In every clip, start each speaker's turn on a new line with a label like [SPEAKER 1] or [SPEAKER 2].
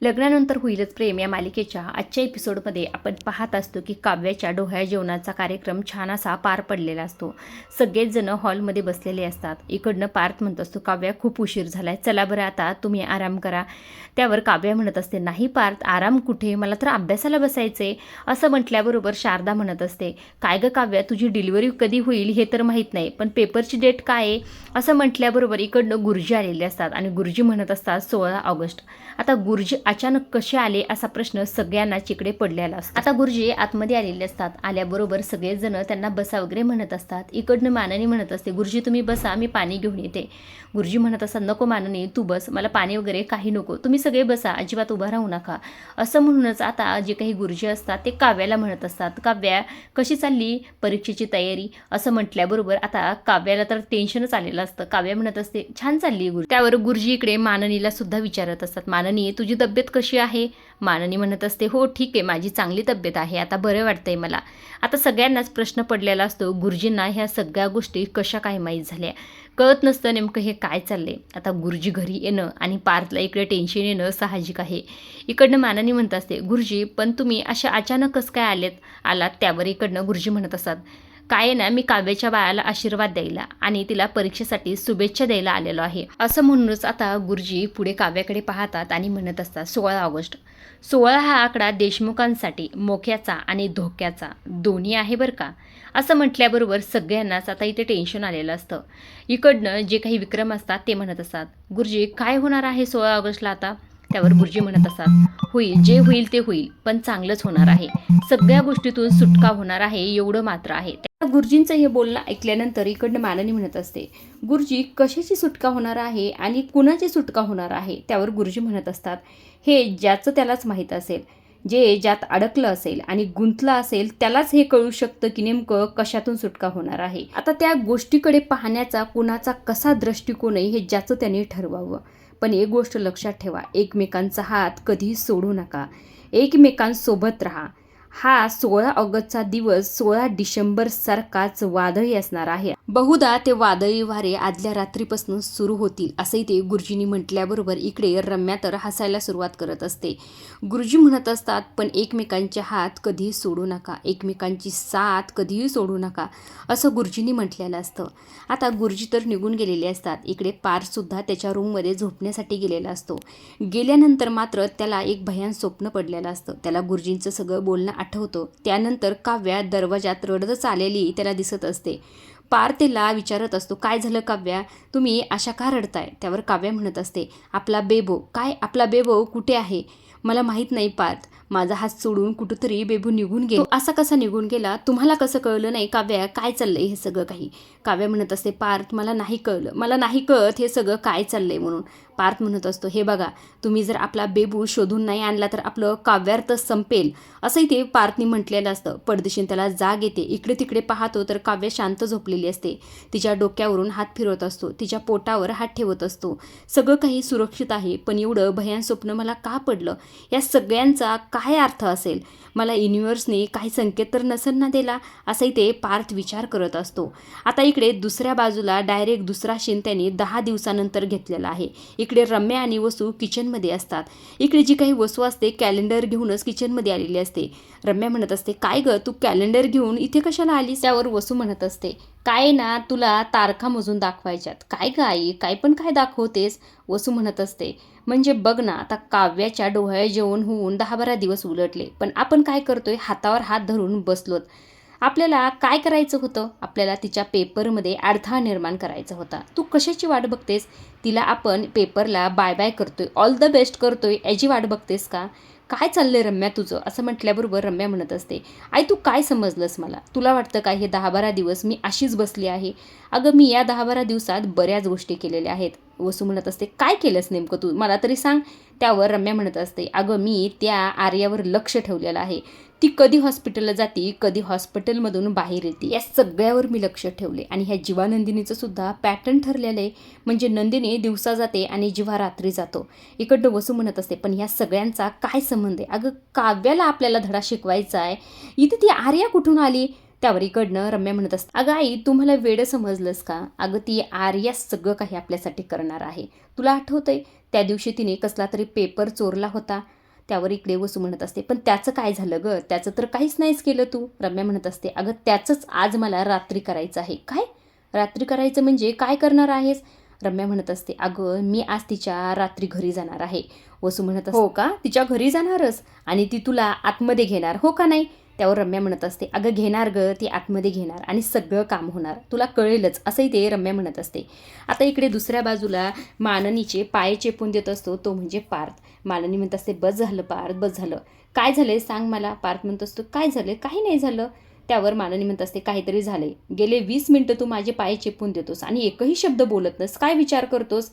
[SPEAKER 1] लग्नानंतर होईलच प्रेम या मालिकेच्या आजच्या एपिसोडमध्ये आपण पाहत असतो की काव्याच्या डोहाळ्या जेवणाचा कार्यक्रम छान असा पार पडलेला असतो. सगळेच जण हॉलमध्ये बसलेले असतात. इकडनं पार्थ म्हणत असतो, काव्या खूप उशीर झालाय, चला बरं आता तुम्ही आराम करा. त्यावर काव्या म्हणत असते, नाही पार्थ, आराम कुठे, मला तर अभ्यासाला बसायचे. असं म्हटल्याबरोबर शारदा म्हणत असते, काय गं काव्या, तुझी डिलिव्हरी कधी होईल हे तर माहीत नाही, पण पेपरची डेट काय आहे. असं म्हटल्याबरोबर इकडनं गुरुजी आलेले असतात आणि गुरुजी म्हणत असतात 16 ऑगस्ट. आता गुरुजी अचानक कसे आले असा प्रश्न सगळ्यांनाच इकडे पडलेला असतो. आता गुरुजी आतमध्ये आलेले असतात. आल्याबरोबर सगळेजण त्यांना बसा वगैरे म्हणत असतात. इकडनं माननी म्हणत असते, गुरुजी तुम्ही बसा, मी पाणी घेऊन येते. गुरुजी म्हणत असतात, नको माननी, तू बस, मला पाणी वगैरे काही नको, तुम्ही सगळे बसा, अजिबात उभा राहू नका. असं म्हणूनच आता जे काही गुरुजी असतात ते काव्याला म्हणत असतात, काव्या कशी चालली परीक्षेची तयारी. असं म्हटल्याबरोबर आता काव्याला तर टेन्शनच आलेलं असतं. काव्या म्हणत असते, छान चालली गुरु. त्यावर गुरुजी इकडे माननीला सुद्धा विचारत असतात, माननी तुझी तब्येत कशी आहे. माननी म्हणत असते, हो ठीक आहे, माझी चांगली तब्येत आहे, आता बरं वाटतंय मला. आता सगळ्यांनाच प्रश्न पडलेला असतो, गुरुजींना ह्या सगळ्या गोष्टी कशा काय माहीत झाल्या, कळत नसतं नेमकं हे काय चाललंय. आता गुरुजी घरी येणं आणि पार्थला इकडे टेन्शन येणं साहजिक आहे. इकडनं माननी म्हणत असते, गुरुजी पण तुम्ही अशा अचानकच काय आलात. त्यावर इकडनं गुरुजी म्हणत असतात, काय ना, मी काव्याच्या बाळाला आशीर्वाद द्यायला आणि तिला परीक्षेसाठी शुभेच्छा द्यायला आलेलो आहे. असं म्हणूनच आता गुरुजी पुढे काव्याकडे पाहतात आणि म्हणत असतात, 16 ऑगस्ट. 16 हा आकडा देशमुखांसाठी मोक्याचा आणि धोक्याचा दोन्ही आहे बरं का. असं म्हटल्याबरोबर सगळ्यांनाच आता इथे टेन्शन आलेलं असतं. इकडनं जे काही विक्रम असतात ते म्हणत असतात, गुरुजी काय होणार आहे 16 ऑगस्टला आता. त्यावर गुरुजी म्हणत असतात, होईल, जे होईल ते होईल, पण चांगलंच होणार आहे, सगळ्या गोष्टीतून सुटका होणार आहे एवढं मात्र आहे. गुरुजींचं हे बोलणं ऐकल्यानंतर इकडनं माननी म्हणत असते, गुरुजी कशाची सुटका होणार आहे आणि कुणाची सुटका होणार आहे. त्यावर गुरुजी म्हणत असतात, हे ज्याचं त्यालाच माहीत असेल, जे ज्यात अडकलं असेल आणि गुंतलं असेल त्यालाच हे कळू शकतं की नेमकं कशातून सुटका होणार आहे. आता त्या गोष्टीकडे पाहण्याचा कुणाचा कसा दृष्टिकोन आहे हे ज्याचं त्याने ठरवावं. पण एक गोष्ट लक्षात ठेवा, एकमेकांचा हात कधीही सोडू नका, एकमेकांसोबत राहा. हा 16 ऑगस्टचा दिवस 16 डिसेंबर सारखाच वादळी असणार आहे. बहुधा ते वादळी वारे आदल्या रात्रीपासून सुरू होतील असंही ते गुरुजींनी म्हटल्याबरोबर इकडे रम्या तर हसायला सुरुवात करत असते. गुरुजी म्हणत असतात, पण एकमेकांचे हात कधीही सोडू नका, एकमेकांची साथ कधीही सोडू नका, असं गुरुजींनी म्हटलेलं असतं. आता गुरुजी तर निघून गेलेले असतात. इकडे पार्थसुद्धा त्याच्या रूममध्ये झोपण्यासाठी गेलेला असतो. गेल्यानंतर मात्र त्याला एक भयान स्वप्न पडलेलं असतं. त्याला गुरुजींचं सगळं बोलणं आठवतं. त्यानंतर काव्या दरवाजात रडतच आलेली त्याला दिसत असते. पार्थ तिला विचारत असतो, काय झालं काव्या, तुम्ही अशा का रडताय. त्यावर काव्या म्हणत असते, आपला बेबो. काय आपला बेबो कुठे आहे. मला माहीत नाही पार्थ, माझा हात सोडून कुठंतरी बेबू निघून गेला. असा कसा निघून गेला, तुम्हाला कसं कळलं नाही काव्या, काय चाललंय हे सगळं काही. काव्या म्हणत असते, पार्थ मला नाही कळलं, मला नाही कळत हे सगळं काय चाललंय म्हणून. पार्थ म्हणत असतो, हे बघा, तुम्ही जर आपला बेबू शोधून नाही आणला तर आपलं काव्यार्थ संपेल, असंही ते पार्थनी म्हटलेलं असतं. पडदिशीन त्याला जाग येते. इकडे तिकडे पाहतो तर काव्या शांत झोपलेली असते. तिच्या डोक्यावरून हात फिरवत असतो, तिच्या पोटावर हात ठेवत असतो. सगळं काही सुरक्षित आहे, पण एवढं भयान स्वप्न मला का पडलं, या सगळ्यांचा काय अर्थ असेल. मला युनिव्हर्सने काही संकेत तर नसेल ना दिला, असंही ते पार्थ विचार करत असतो. आता इकडे दुसऱ्या बाजूला डायरेक्ट दुसरा शीन त्यांनी 10 दिवसानंतर घेतलेला आहे. इकडे रम्या आणि वसू किचनमध्ये असतात. इकडे जी काही वसू असते कॅलेंडर घेऊनच किचनमध्ये आलेली असते. रम्या म्हणत असते, काय गं, तू कॅलेंडर घेऊन इथे कशाला आलीस. त्यावर वसू म्हणत असते, काय ना, तुला तारखा मोजून दाखवायच्यात. काय गं आई, काय पण काय दाखवतेस. वसू म्हणत असते, म्हणजे बघ ना, आता काव्याच्या डोहाळे जेवण होऊन 10-12 दिवस उलटले, पण आपण काय करतोय, हातावर हात धरून बसलोत. आपल्याला काय करायचं होतं, आपल्याला तिच्या पेपरमध्ये अडथळा निर्माण करायचा होता. तू कशाची वाट बघतेस. तिला आपण पेपरला बाय बाय करतोय, ऑल द बेस्ट करतोय, याची वाट बघतेस का. काय चाललंय रम्या तुझं. असं म्हटल्याबरोबर रम्या म्हणत असते, आई तू काय समजलंस मला. तुला वाटतं काय हे 10-12 दिवस मी अशीच बसली आहे. अगं मी या 10-12 दिवसात बऱ्याच गोष्टी केलेल्या आहेत. वसू म्हणत असते, काय केलंस नेमकं तू, मला तरी सांग. त्यावर रम्या म्हणत असते, अगं मी त्या आर्यावर लक्ष ठेवलेलं आहे. ती कधी हॉस्पिटलला जाते, कधी हॉस्पिटलमधून बाहेर येते, या सगळ्यावर मी लक्ष ठेवले. आणि ह्या जीवानंदिनीचं सुद्धा पॅटर्न ठरलेलं आहे, म्हणजे नंदिनी दिवसा जाते आणि जीवा रात्री जातो. इकडनं वसू म्हणत असते, पण ह्या सगळ्यांचा काय संबंध आहे. अगं काव्याला आपल्याला धडा शिकवायचा आहे, इथे ती आर्या कुठून आली. त्यावर इकडनं रम्या म्हणत असते, अगं आई तुम्हाला वेडं समजलंस का. अगं ती आर्या सगळं काही आपल्यासाठी करणार आहे. तुला आठवतंय त्या दिवशी तिने कसला तरी पेपर चोरला होता. त्यावर इकडे वसू म्हणत असते, पण त्याचं काय झालं गं? त्याचं तर काहीच नाहीच केलं तू. रम्या म्हणत असते, अगं त्याचंच आज मला रात्री करायचं आहे. काय रात्री करायचं म्हणजे काय करणार आहेस? रम्या म्हणत असते, अगं मी आज तिच्या रात्री घरी जाणार आहे. वसू म्हणत असते, हो का, तिच्या घरी जाणारच आणि ती तुला आतमध्ये घेणार हो का नाही? त्यावर रम्या म्हणत असते, अगं घेणार गं, ती आतमध्ये घेणार आणि सगळं काम होणार, तुला कळेलच, असंही ते रम्या म्हणत असते. आता इकडे दुसऱ्या बाजूला माननीचे पाय चेपून देत असतो तो म्हणजे पार्थ. माननी म्हणत असते, बस झालं पार्थ, बस झालं. काय झालंय सांग मला. पार्थ म्हणत असतो, काय झालं? काही नाही झालं. त्यावर माननी म्हणत असते, काहीतरी झालंय. गेले 20 मिनिटं तू माझे पाय चेपून देतोस आणि एकही शब्द बोलत नस, काय विचार करतोस?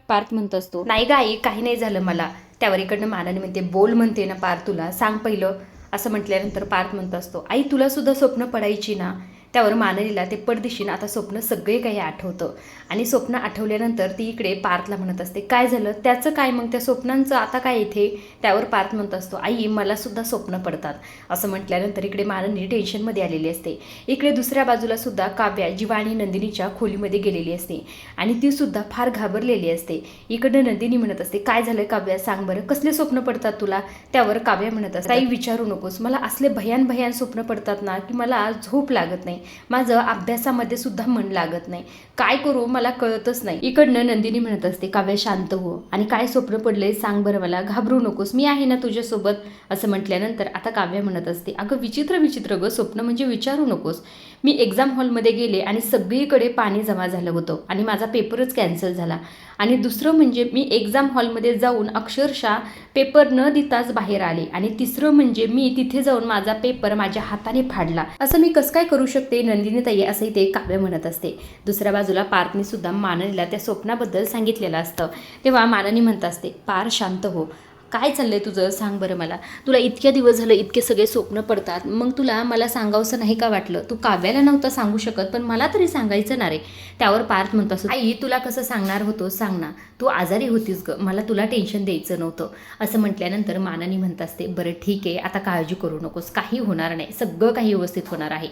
[SPEAKER 1] पार्थ म्हणत असतो, नाही गाई, काही नाही झालं मला. त्यावर इकडनं माननी म्हणते, बोल म्हणते ना पार्थ, तुला सांग पहिलं. असं म्हटल्यानंतर पार्थ म्हणत असतो, आई तुला सुद्धा स्वप्न पडायची ना. त्यावर माननीला ते पडदिशीनं आता स्वप्न सगळे काही आठवतं आणि स्वप्न आठवल्यानंतर ती इकडे पार्थला म्हणत असते, काय झालं? त्याचं काय मग, त्या स्वप्नांचं आता काय इथे? त्यावर पार्थ म्हणत असतो, आई मला सुद्धा स्वप्न पडतात. असं म्हटल्यानंतर इकडे माननी टेन्शनमध्ये आलेली असते. इकडे दुसऱ्या बाजूला सुद्धा काव्या जीवा आणि नंदिनीच्या खोलीमध्ये गेलेली असते आणि ती सुद्धा फार घाबरलेली असते. इकडनं नंदिनी म्हणत असते, काय झालं काव्या, सांग बरं, कसले स्वप्न पडतात तुला? त्यावर काव्या म्हणत असते, काही विचारू नकोस, मला असले भयान स्वप्न पडतात ना की मला झोप लागत नाही, माझं अभ्यासामध्ये सुद्धा मन लागत नाही, काय करू मला कळतच नाही. इकडनं नंदिनी म्हणत असते, काव्या शांत हो आणि काय स्वप्न पडले सांग बरं मला, घाबरू नकोस, मी आहे ना तुझ्यासोबत. असं म्हटल्यानंतर आता काव्या म्हणत असते, अगं विचित्र गं स्वप्न म्हणजे विचारू नकोस. मी एक्झाम हॉलमध्ये गेले आणि सगळीकडे पाणी जमा झालं होतं आणि माझा पेपरच कॅन्सल झाला. आणि दुसरं म्हणजे मी एक्झाम हॉलमध्ये जाऊन अक्षरशः पेपर न देताच बाहेर आले. आणि तिसरं म्हणजे मी तिथे जाऊन माझा पेपर माझ्या हाताने फाडला. असं मी कसं काय करू शकते नंदिनी ताई, असंही ते काव्य म्हणत असते. दुसऱ्या बाजूला पार्थने सुद्धा माननीला त्या स्वप्नाबद्दल सांगितलेलं असतं. तेव्हा माननी म्हणत असते, पार शांत हो, काय चाललंय तुझं, सांग बरं मला. तुला इतक्या दिवस झालं इतके सगळे स्वप्न पडतात, मग तुला मला सांगावंसं नाही का वाटलं? तू काव्याला नव्हतं सांगू शकत, पण मला तरी सांगायचं ना रे. त्यावर पार्थ म्हणतो असं, आई तुला कसं सांगणार होतो सांग ना, तू आजारी होतीस ग, मला तुला टेन्शन द्यायचं नव्हतं. असं म्हटल्यानंतर माननी म्हणत असते, बरं ठीक आहे, आता काळजी करू नकोस, काही होणार नाही, सगळं काही व्यवस्थित होणार आहे,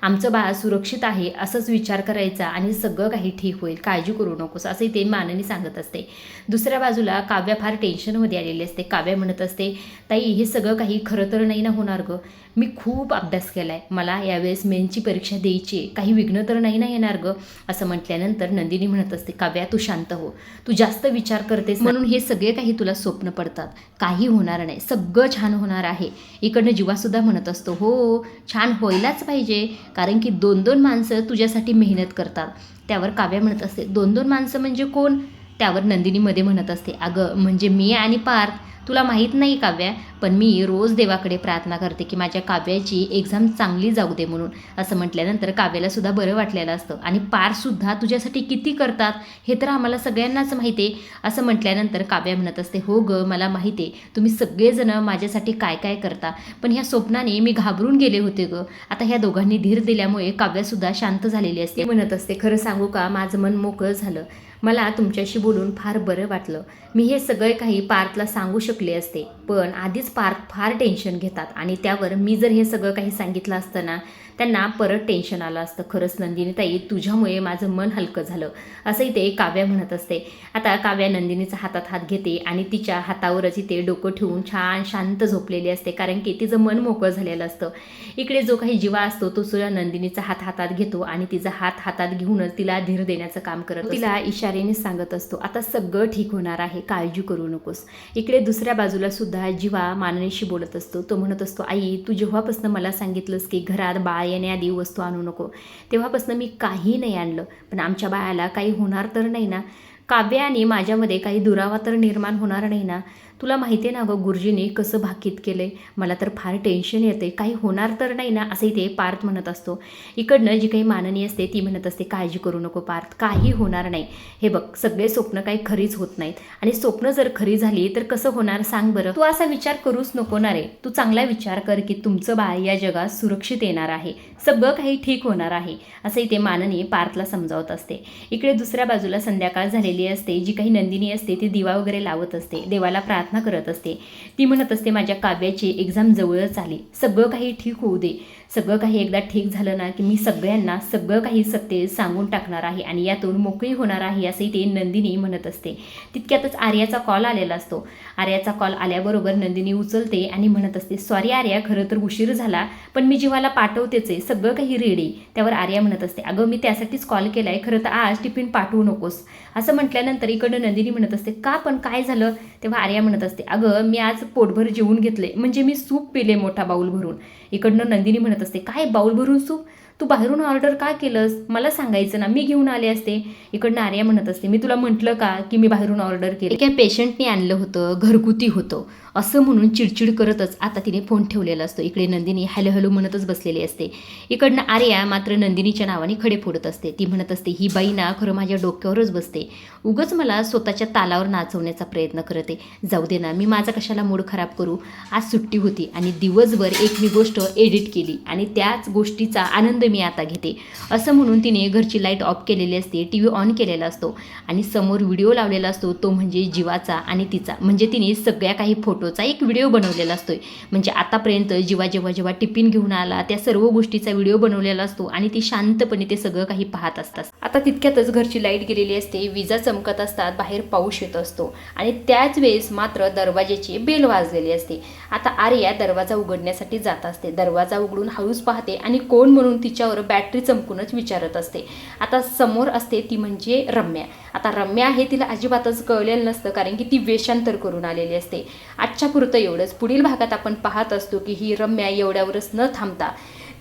[SPEAKER 1] आमचं बाळ सुरक्षित आहे असंच विचार करायचा आणि सगळं काही ठीक होईल, काळजी करू नकोस, असंही ते माननी सांगत असते. दुसऱ्या बाजूला काव्या फार टेन्शनमध्ये आलेली असते. काव्या म्हणत असते, ताई हे सगळं काही खरं तर नाही ना होणार गं, मी खूप अभ्यास केला आहे, मला यावेळेस मेनची परीक्षा द्यायची आहे, काही विघ्न तर नाही ना येणार गं. असं म्हटल्यानंतर नंदिनी म्हणत असते, काव्या तू शांत हो, तू जास्त विचार करतेस म्हणून हे सगळे काही तुला स्वप्न पडतात, काही होणार नाही, सगळं छान होणार आहे. इकडनं जीवासुद्धा म्हणत असतो, हो छान व्हायलाच पाहिजे, कारण की 2-2 माणसं तुझ्यासाठी मेहनत करतात. त्यावर काव्या म्हणत असते, 2-2 माणसं म्हणजे कोण? त्यावर नंदिनी मध्ये म्हणत असते, अगं म्हणजे मी आणि पार्थ, तुला माहीत नाही काव्या, पण मी रोज देवाकडे प्रार्थना करते की माझ्या काव्याची एक्झाम चांगली जाऊ दे म्हणून. असं म्हटल्यानंतर काव्याला सुद्धा बरं वाटलेलं असतं आणि पार्थसुद्धा तुझ्यासाठी किती करतात हे तर आम्हाला सगळ्यांनाच माहिती आहे. असं म्हटल्यानंतर काव्या म्हणत असते, हो गं मला माहिती आहे तुम्ही सगळेजण माझ्यासाठी काय काय करता, पण ह्या स्वप्नाने मी घाबरून गेले होते गं. आता ह्या दोघांनी धीर दिल्यामुळे काव्यासुद्धा शांत झालेली असते. म्हणत असते, खरं सांगू का, माझं मन मोकळं झालं, मला तुमच्याशी बोलून फार बरं वाटलं. मी हे सगळे काही पार्थला सांगू शकले असते, पण आधीच पार्थ फार टेन्शन घेतात आणि त्यावर मी जर हे सगळं काही सांगितलं असतं ना त्यांना परत टेन्शन आलं असतं. खरंच नंदिनी ताई तुझ्यामुळे माझं मन हलकं झालं, असंही ते काव्या म्हणत असते. आता काव्या नंदिनीचा हातात हात घेते आणि तिच्या हातावरच इथे डोकं ठेवून छान शांत झोपलेली असते, कारण की तिचं मन मोकळं झालेलं असतं. इकडे जो काही जीवा असतो तो सुद्धा नंदिनीचा हात हातात घेतो आणि तिचा हात हातात घेऊनच तिला धीर देण्याचं काम करत, तिला इशाऱ्याने सांगत असतो, आता सगळं ठीक होणार आहे, काळजी करू नकोस. इकडे दुसऱ्या बाजूला सुद्धा जीवा माननीशी बोलत असतो. तो म्हणत असतो, आई तू जेव्हापासून मला सांगितलंस की घरात बाळ येण्याआधी वस्तू आणू नको, तेव्हापासून मी काही नाही आणलं, पण आमच्या बाळाला काही होणार तर नाही ना, काव्य आणि माझ्यामध्ये काही दुरावा तर निर्माण होणार नाही ना. तुला माहिती आहे ना गं गुरुजीने कसं भाकीत केलंय, मला तर फार टेन्शन येते, काही होणार तर नाही ना, असंही ते पार्थ म्हणत असतो. इकडनं जी काही माननी असते ती म्हणत असते, काळजी करू नको पार्थ, काही होणार नाही. हे बघ सगळे स्वप्न काही खरीच होत नाहीत आणि स्वप्न जर खरी झाली तर कसं होणार सांग बरं. तू असा विचार करूच नको ना रे, तू चांगला विचार कर की तुमचं बाळ या जगात सुरक्षित येणार आहे, सगळं काही ठीक होणार आहे, असंही ते माननी पार्थला समजावत असते. इकडे दुसऱ्या बाजूला संध्याकाळ झालेली असते. जी काही नंदिनी असते ती दिवा वगैरे लावत असते, देवाला प्रार्थना प्रार्थना करत असते. ती म्हणत असते माझ्या काव्याची एक्झाम जवळच आली, सगळं काही ठीक होऊ दे, सगळं काही एकदा ठीक झालं ना की मी सगळ्यांना सगळं काही सत्य सांगून टाकणार आहे आणि यातून मोकळी होणार आहे, असे ते नंदिनी म्हणत असते. तितक्यातच आर्याचा कॉल आलेला असतो. आर्याचा कॉल आल्याबरोबर नंदिनी उचलते आणि म्हणत असते सॉरी आर्या, खरं तर उशीर झाला, पण मी जीवाला पाठवतेच आहे, सगळं काही रेडी. त्यावर आर्या म्हणत असते अगं मी त्यासाठीच कॉल केला आहे, खरं तर आज टिफिन पाठवू नकोस. असं म्हटल्यानंतर इकडं नंदिनी म्हणत असते का पण काय झालं. तेव्हा आर्या म्हणत असते अगं मी आज पोटभर जेवून घेतले, म्हणजे मी सूप पिले मोठा बाऊल भरून. इकडनं नंदिनी म्हणत असते काय बाऊल भरून सूप, तू बाहेरून ऑर्डर का केलंस, मला सांगायचं ना, मी घेऊन आले असते. इकडनं आर्या म्हणत असते मी तुला म्हटलं का की मी बाहेरून ऑर्डर केलं, एका पेशंटने आणलं होतं, घरगुती होतं असं म्हणून चिडचिड करतच आता तिने फोन ठेवलेला असतो. इकडे नंदिनी हॅलो हॅलो म्हणतच बसलेली असते. इकडनं आर्या मात्र नंदिनीच्या नावाने खडे फोडत असते. ती म्हणत असते ही बाई ना खरं माझ्या डोक्यावरच बसते, उगच मला स्वतःच्या तालावर नाचवण्याचा प्रयत्न करते. जाऊ दे ना, मी माझा कशाला मूड खराब करू, आज सुट्टी होती आणि दिवसभर एक मी गोष्ट एडिट केली आणि त्याच गोष्टीचा आनंद मी आता घेते. असं म्हणून तिने घरची लाईट ऑफ केलेली असते, टी व्ही ऑन केलेला असतो आणि समोर व्हिडिओ लावलेला असतो, तो म्हणजे जीवाचा आणि तिचा, म्हणजे तिने सगळ्या काही फोटोचा एक व्हिडिओ बनवलेला असतोय. म्हणजे आतापर्यंत जीवा जेव्हा टिफिन घेऊन आला त्या सर्व गोष्टीचा व्हिडिओ बनवलेला असतो आणि ती शांतपणे ते सगळं काही पाहत असतात. आता तितक्यातच घरची लाईट गेलेली असते, विजा चमकत असतात, बाहेर पाऊस येत असतो आणि त्याच वेळेस मात्र दरवाजाची बेल वाजलेली असते. आता आर्या दरवाजा उघडण्यासाठी जात असते. दरवाजा उघडून हळूच पाहते आणि कोण म्हणून तिच्यावर बॅटरी चमकूनच विचारत असते. आता समोर असते ती म्हणजे रम्या. आता रम्या आहे तिला अजिबातच कळलेलं नसतं, कारण की ती वेषांतर करून आलेली असते. आजच्या पुरतं एवढंच. पुढील भागात आपण पाहत असतो की ही रम्या एवढ्यावरच न थांबता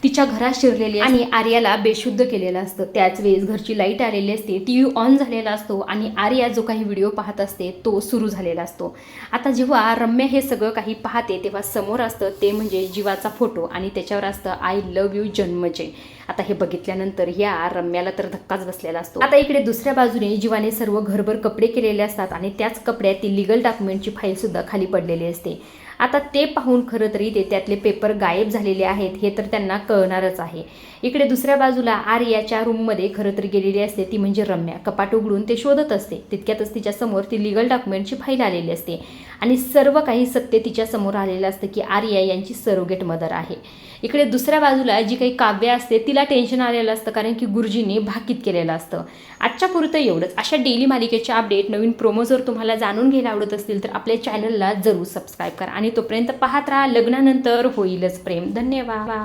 [SPEAKER 1] तिच्या घरात शिरलेली आणि आर्याला बेशुद्ध केलेलं असतं. त्याच वेळेस घरची लाईट आलेली असते, टी व्ही ऑन झालेला असतो आणि आर्या जो काही व्हिडिओ पाहत असते तो सुरू झालेला असतो. आता जेव्हा रम्या हे सगळं काही पाहते तेव्हा समोर असतं ते म्हणजे जीवाचा फोटो आणि त्याच्यावर असतं आय लव्ह यू जन्मजय. आता हे बघितल्यानंतर या रम्याला तर धक्काच बसलेला असतो. आता इकडे दुसऱ्या बाजूने जीवाने सर्व घरभर कपडे केलेले असतात आणि त्याच कपड्यात ती लिगल डॉक्युमेंटची फाईल सुद्धा खाली पडलेली असते. आता ते पाहून खरं तरी ते त्यातले पेपर गायब झालेले आहेत हे तर त्यांना कळणारच आहे. इकडे दुसऱ्या बाजूला आर्याच्या रूममध्ये खरं तर गेलेली असते ती म्हणजे रम्या. कपाट उघडून ते शोधत असते. तितक्यातच तिच्यासमोर ती लिगल डॉक्युमेंटची फाईल आलेली असते आणि सर्व काही सत्य तिच्यासमोर आलेलं असतं की आर्या यांची सरोगेट मदर आहे. इकडे दुसऱ्या बाजूला जी काही काव्य असते तिला टेन्शन आलेलं असतं, कारण की गुरुजींनी भाकीत केलेलं असतं. आजच्या पुरतं एवढंच. अशा डेली मालिकेचे अपडेट, नवीन प्रोमो जर तुम्हाला जाणून घ्यायला आवडत असतील तर आपल्या चॅनलला जरूर सबस्क्राईब करा आणि तोपर्यंत पाहत राहा लग्नानंतर होईलच प्रेम. धन्यवाद.